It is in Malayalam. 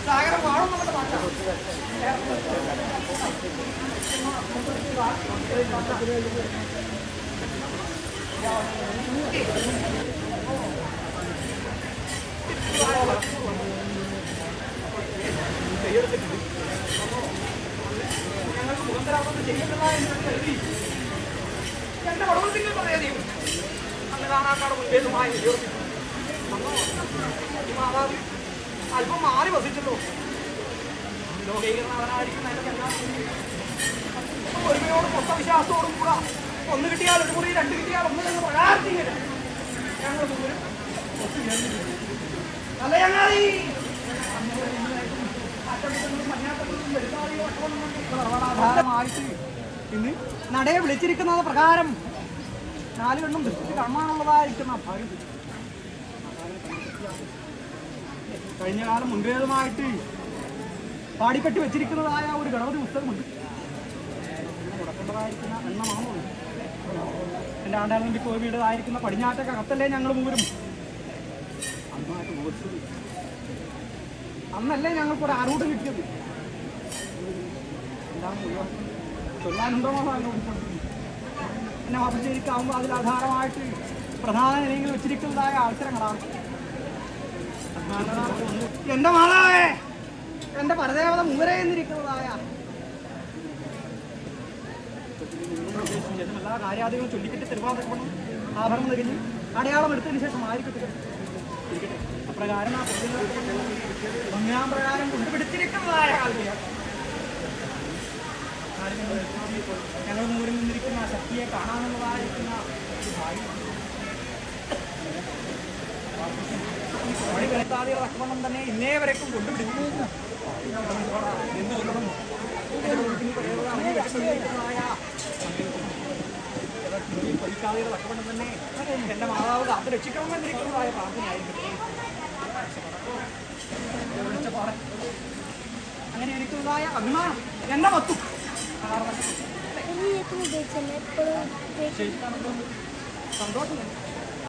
സാഗരം വാഴും നമ്മുടെ മാറ്റാം. ഞങ്ങൾക്ക് മുഖന്തരാമൊന്നും ചെയ്യുന്നില്ല എന്ന് കരുതി എന്റെ കുടുംബത്തിൽ പറയാതെയും അന്ന് കാണാക്കാട് മുൻപേതുമായി നിരോധിച്ചു. ഈ മാതാവ് അല്പം മാറി വസിച്ചല്ലോ. ലോകീകരണം അവനാടിക്കുന്ന അതിന്റെ ഒരുമയോടും മൊത്തവിശ്വാസത്തോടും കൂടെ ഒന്ന് കിട്ടിയാൽ ഒരു മുറി, രണ്ട് കിട്ടിയാൽ ഒന്ന് എന്ന് പ്രകാരത്തില്ല ഞങ്ങൾ മുഴുവനും അല്ല ചങ്ങാതി. ആധാരമായിട്ട് ഇന്ന് നടയെ വിളിച്ചിരിക്കുന്നത് പ്രകാരം 4 കണ്ണും ദൃഷ്ടിച്ച് കാണാനുള്ളതായിരിക്കുന്ന ഭാഗ്യം കഴിഞ്ഞ കാലം മുൻപേതുമായിട്ട് പാടിക്കെട്ടി വെച്ചിരിക്കുന്നതായ ഒരു ഗണപതി പുസ്തകമുണ്ട്. മുടക്കേണ്ടതായിരിക്കുന്ന എണ്ണമാണുള്ളത്. എൻ്റെ ആണ്ടാനന്ദി കോവിയുടേതായിരിക്കുന്ന പടിഞ്ഞാറ്റൊക്കെ കത്തല്ലേ ഞങ്ങൾ മൂവരും അന്നല്ലേ ഞങ്ങൾക്കൊരു ആറൂട്ട് കിട്ടിയത്. എന്താണ് ചൊല്ലാനുണ്ടോ എന്നെ വസിച്ചിരിക്കാവുമ്പോൾ അതിലാധാരമായിട്ട് പ്രധാന നിലയിൽ വെച്ചിരിക്കുന്നതായ അവസരങ്ങളാണ്. എന്റെ മാതാവേ, എന്റെ പരദേവത മൂവരെ എന്നിരിക്കുന്നതായ എല്ലാ കാര്യാദികളും ചൊല്ലിക്കെട്ടി തിരുവാതിരക്കണം. ആഭരണം തിരിഞ്ഞ് അടയാളം എടുത്തതിന് ശേഷം ആയിരിക്കട്ടെ ഇരിക്കട്ടെ. അപ്രകാരം ആ ഒന്നാം പ്രകാരം കൊണ്ടുപിടിച്ചിരിക്കുന്നതായ ഞങ്ങൾ മൂരിൽ നിന്നിരിക്കുന്ന ശക്തിയെ കാണാനുള്ളതായിരിക്കുന്ന കളിത്താതികൾ അക്രമണം തന്നെ ഇന്നേ വരേക്കും കൊണ്ടുപിടിക്കുന്നു. കളിക്കാതികൾ അക്രമണം തന്നെ എന്റെ മാതാവ് കാത്തു രക്ഷിക്കണമെന്നിരിക്കുന്നതായ പ്രാർത്ഥനയായിരിക്കും. അങ്ങനെ എനിക്കുന്നതായ അഭിമാനം എന്റെ മൊത്തം സന്തോഷം.